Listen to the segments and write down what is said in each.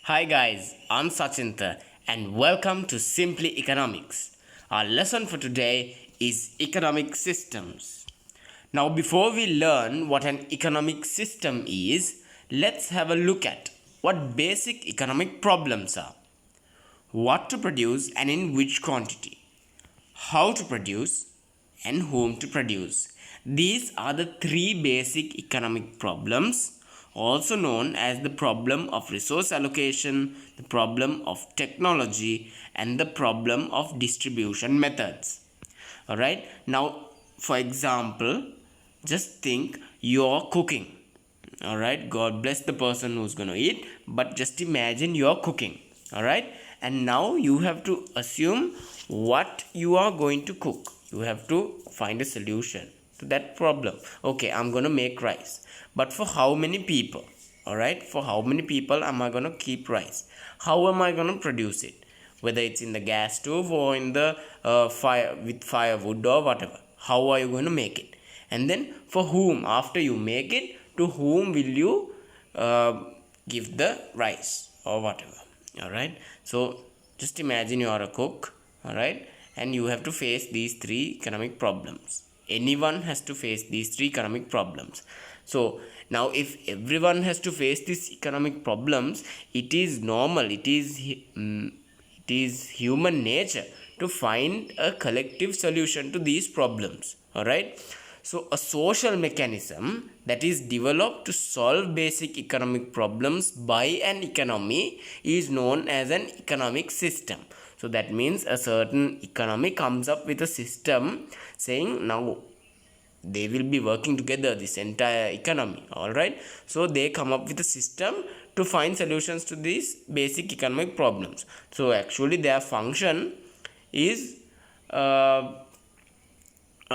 Hi guys, I'm Sachinta and welcome to Simply Economics. Our lesson for today is economic systems. Now, before we learn what an economic system is, let's have a look at what basic economic problems are, what to produce and in which quantity, how to produce, and whom to produce. These are the three basic economic problems, also known as the problem of resource allocation, the problem of technology, and the problem of distribution methods. Alright, now for example, just think you're cooking. Alright, God bless the person who's gonna eat, but just imagine you're cooking. Alright, and now you have to assume what you are going to cook. You have to find a solution to that problem. Okay, I'm gonna make rice, but for how many people? Alright, for how many people am I gonna keep rice? How am I gonna produce it? Whether it's in the gas stove or in the fire with firewood or whatever. How are you going to make it? And then for whom, after you make it, to whom will you give the rice or whatever? All right, so just imagine you are a cook, all right, and you have to face these three economic problems. Anyone has to face these three economic problems. So now if everyone has to face these economic problems, it is normal, it is human nature to find a collective solution to these problems. All right, so a social mechanism that is developed to solve basic economic problems by an economy is known as an economic system. So that means a certain economy comes up with a system saying now they will be working together, this entire economy. All right, so they come up with a system to find solutions to these basic economic problems. So actually their function is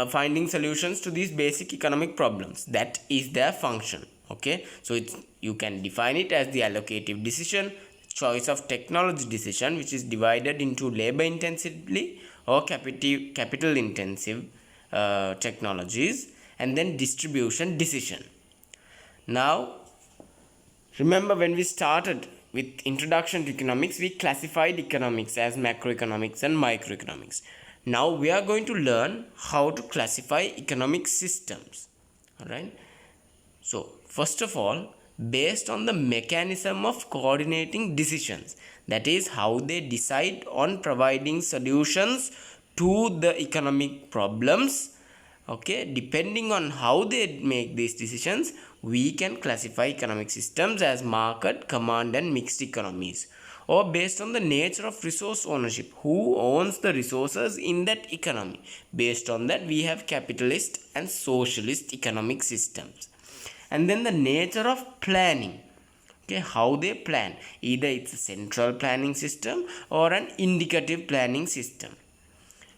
finding solutions to these basic economic problems. That is their function. Okay, so it's, you can define it as the allocative decision, choice of technology decision, which is divided into labor intensively or capital intensive technologies, and then distribution decision. Now remember, when we started with introduction to economics, we classified economics as macroeconomics and microeconomics. Now we are going to learn how to classify economic systems. All right, so first of all, based on the mechanism of coordinating decisions, that is how they decide on providing solutions to the economic problems. Okay, depending on how they make these decisions, we can classify economic systems as market, command, and mixed economies, or based on the nature of resource ownership, who owns the resources in that economy. Based on that, we have capitalist and socialist economic systems. And then the nature of planning, okay, how they plan, either it's a central planning system or an indicative planning system.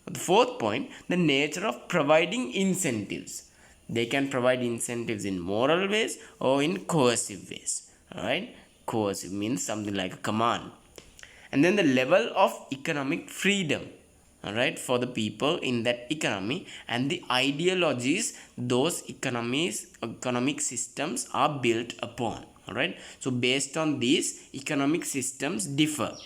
The fourth point, the nature of providing incentives. They can provide incentives in moral ways or in coercive ways. All right, coercive means something like a command. And then the level of economic freedom, all right, for the people in that economy, and the ideologies those economic systems are built upon. All right, so based on these, economic systems differ.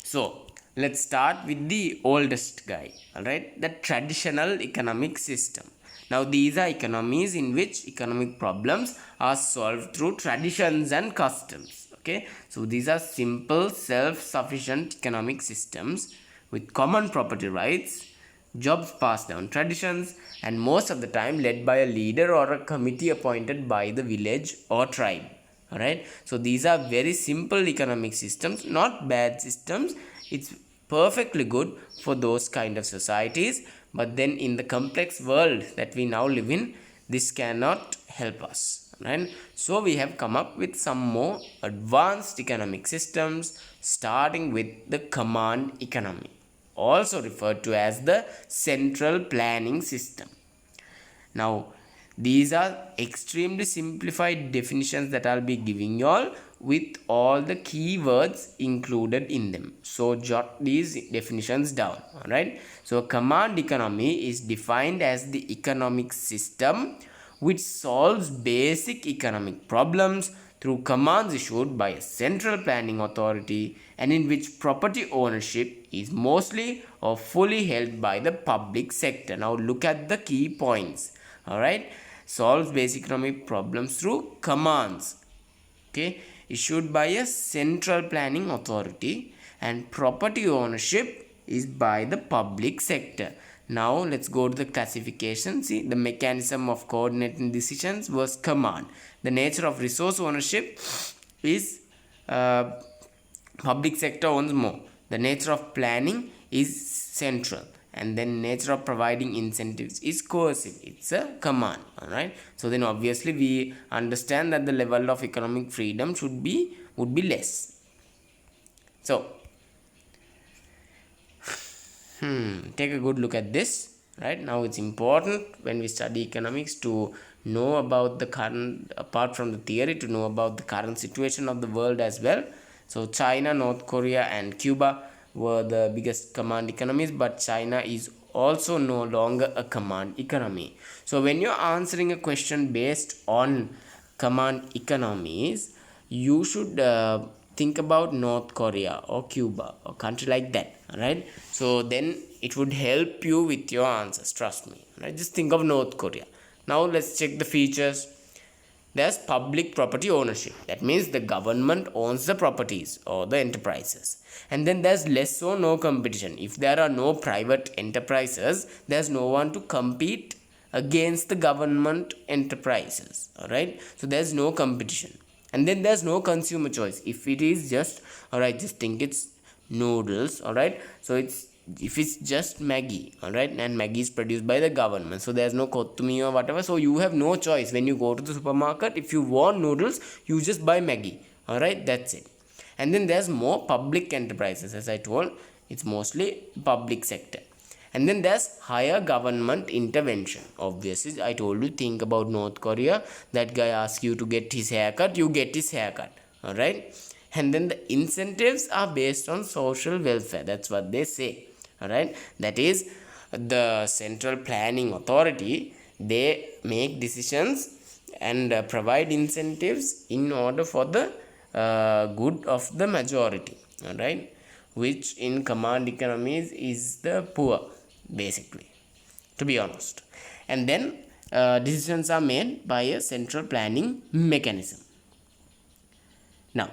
So let's start with the oldest guy, all right, the traditional economic system. Now these are economies in which economic problems are solved through traditions and customs. Okay, so these are simple self-sufficient economic systems with common property rights, jobs passed down traditions, and most of the time led by a leader or a committee appointed by the village or tribe. All right, so these are very simple economic systems, not bad systems. It's perfectly good for those kind of societies, but then in the complex world that we now live in, this cannot help us. Right, so we have come up with some more advanced economic systems, starting with the command economy, also referred to as the central planning system. Now these are extremely simplified definitions that I'll be giving y'all with all the keywords included in them. So jot these definitions down. Alright. So command economy is defined as the economic system which solves basic economic problems through commands issued by a central planning authority and in which property ownership is mostly or fully held by the public sector. Now look at the key points. Alright, solves basic economic problems through commands, okay, issued by a central planning authority, and property ownership is by the public sector. Now let's go to the classification. See, the mechanism of coordinating decisions was command. The nature of resource ownership is public sector owns more. The nature of planning is central, and then nature of providing incentives is coercive. It's a command. All right, so then obviously we understand that the level of economic freedom would be less. So take a good look at this. Right now, it's important when we study economics to know about the current, apart from the theory, to know about the current situation of the world as well. So China, North Korea and Cuba were the biggest command economies, but China is also no longer a command economy. So when you're answering a question based on command economies, you should think about North Korea or Cuba or country like that. Alright, so then it would help you with your answers, trust me. Right, just think of North Korea. Now let's check the features. There's public property ownership. That means the government owns the properties or the enterprises. And then there's less or no competition. If there are no private enterprises, there's no one to compete against the government enterprises. Alright, so there's no competition. And then there's no consumer choice. If it is just, alright, just think it's noodles. Alright, so if it's just Maggi, alright, and Maggi is produced by the government, so there's no kothumi or whatever, so you have no choice. When you go to the supermarket, if you want noodles, you just buy Maggi. Alright, that's it. And then there's more public enterprises. As I told, it's mostly public sector. And then there's higher government intervention. Obviously, I told you, think about North Korea. That guy asks you to get his haircut, you get his haircut. Alright. And then the incentives are based on social welfare. That's what they say. Alright. That is, the central planning authority, they make decisions and provide incentives in order for the good of the majority. Alright. Which in command economies is the poor, basically, to be honest. And then decisions are made by a central planning mechanism. Now,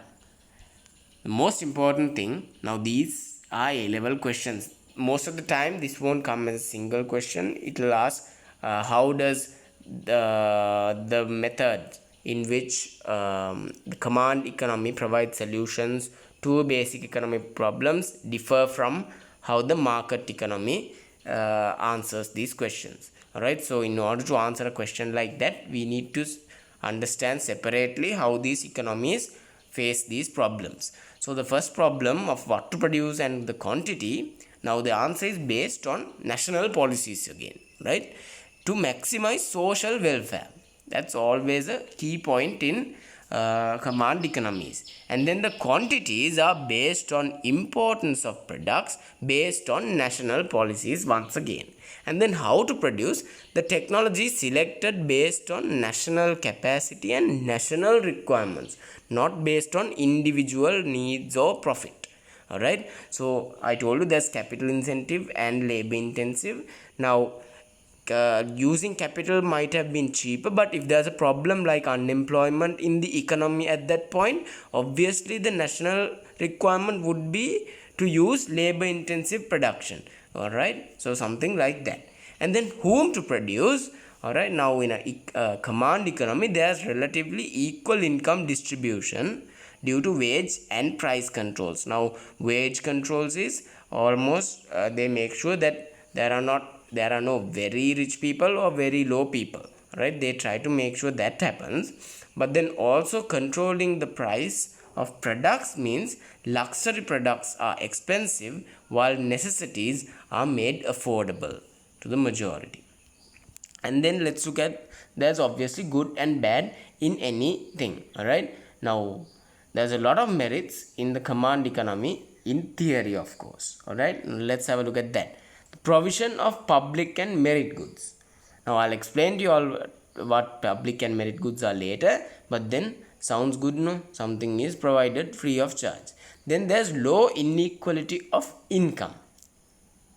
the most important thing, now these are A-level questions. Most of the time this won't come as a single question. It will ask how does the method in which the command economy provides solutions to basic economic problems differ from how the market economy answers these questions. Alright, so in order to answer a question like that, we need to understand separately how these economies face these problems. So the first problem of what to produce and the quantity, now the answer is based on national policies again, right? To maximize social welfare. That's always a key point in command economies. And then the quantities are based on importance of products based on national policies once again. And then how to produce, the technology selected based on national capacity and national requirements, not based on individual needs or profit. Alright, so I told you there's capital incentive and labor intensive. Now using capital might have been cheaper, but if there's a problem like unemployment in the economy at that point, obviously the national requirement would be to use labor intensive production. Alright, so something like that. And then whom to produce. Alright, now in a command economy, there's relatively equal income distribution due to wage and price controls. Now wage controls is almost they make sure that there are no very rich people or very low people. Right, they try to make sure that happens. But then also controlling the price of products means luxury products are expensive while necessities are made affordable to the majority. And then let's look at, there's obviously good and bad in anything. Alright, now there's a lot of merits in the command economy in theory, of course. Alright, let's have a look at that. The provision of public and merit goods. Now I'll explain to you all what public and merit goods are later, but then Sounds good, no? Something is provided free of charge. Then there's low inequality of income.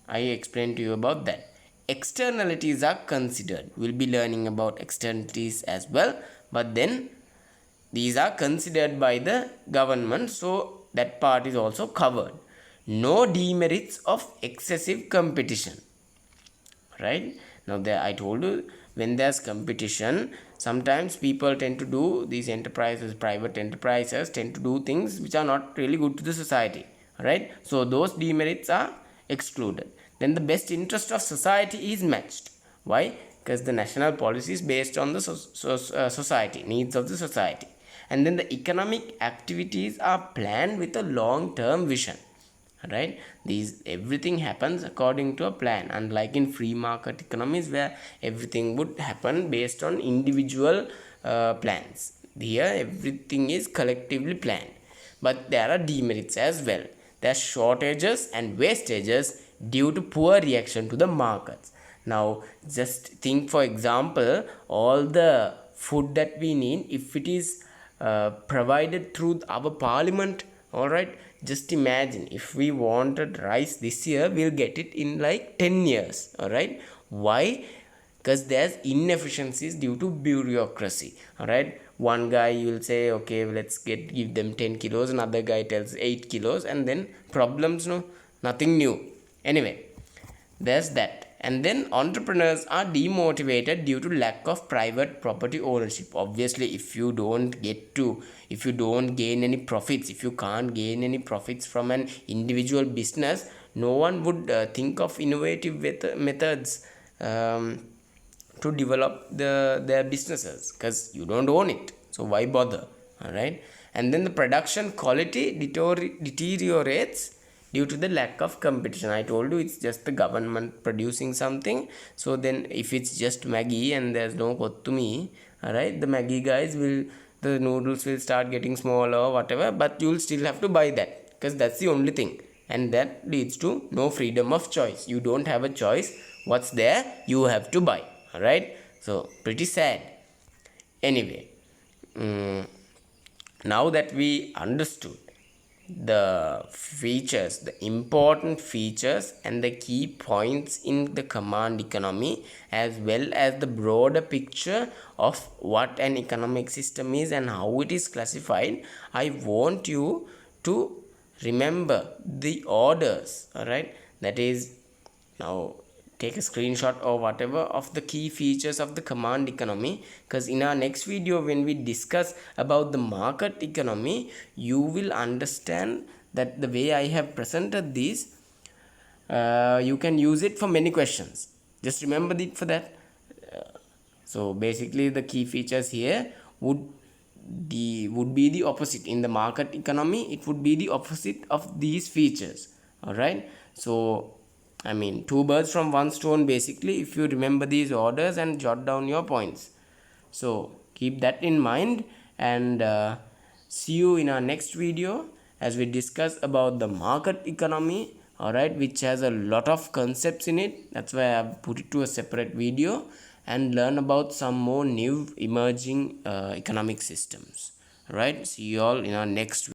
I explained to you about that. Externalities are considered. We'll be learning about externalities as well, but then these are considered by the government, so that part is also covered. No demerits of excessive competition. Right now, there I told you, when there's competition, sometimes people tend to do, these enterprises, private enterprises tend to do things which are not really good to the society. Right, so those demerits are excluded. Then the best interest of society is matched. Why? Because the national policy is based on the society needs of the society. And then the economic activities are planned with a long term vision. Right, these everything happens according to a plan, unlike in free market economies where everything would happen based on individual plans. Here everything is collectively planned, but there are demerits as well. There are shortages and wastages due to poor reaction to the markets. Now just think, for example, all the food that we need, if it is provided through our parliament, all right, just imagine if we wanted rice this year, we'll get it in like 10 years. All right, why? Because there's inefficiencies due to bureaucracy. All right, one guy will say, okay, let's give them 10 kilos, another guy tells 8 kilos, and then problems, no, nothing new. Anyway, there's that. And then entrepreneurs are demotivated due to lack of private property ownership. Obviously, if you don't gain any profits, if you can't gain any profits from an individual business, no one would think of innovative methods to develop their businesses, because you don't own it, so why bother? All right. And then the production quality deteriorates due to the lack of competition. I told you it's just the government producing something. So then if it's just Maggi and there's no kottumi, all right, the Maggi guys the noodles will start getting smaller or whatever, but you'll still have to buy that because that's the only thing, and that leads to no freedom of choice. You don't have a choice. What's there, you have to buy. All right, so pretty sad. Anyway, now that we understood the features, the important features and the key points in the command economy, as well as the broader picture of what an economic system is and how it is classified, I want you to remember the orders. All right, that is, now take a screenshot or whatever of the key features of the command economy, because in our next video when we discuss about the market economy, you will understand that the way I have presented this, you can use it for many questions. Just remember it for that. So basically the key features here would be the opposite. In the market economy, it would be the opposite of these features. All right, so I mean, two birds from one stone basically, if you remember these orders and jot down your points. So keep that in mind, and see you in our next video as we discuss about the market economy. All right, which has a lot of concepts in it. That's why I've put it to a separate video, and learn about some more new emerging economic systems. All right, see you all in our next video.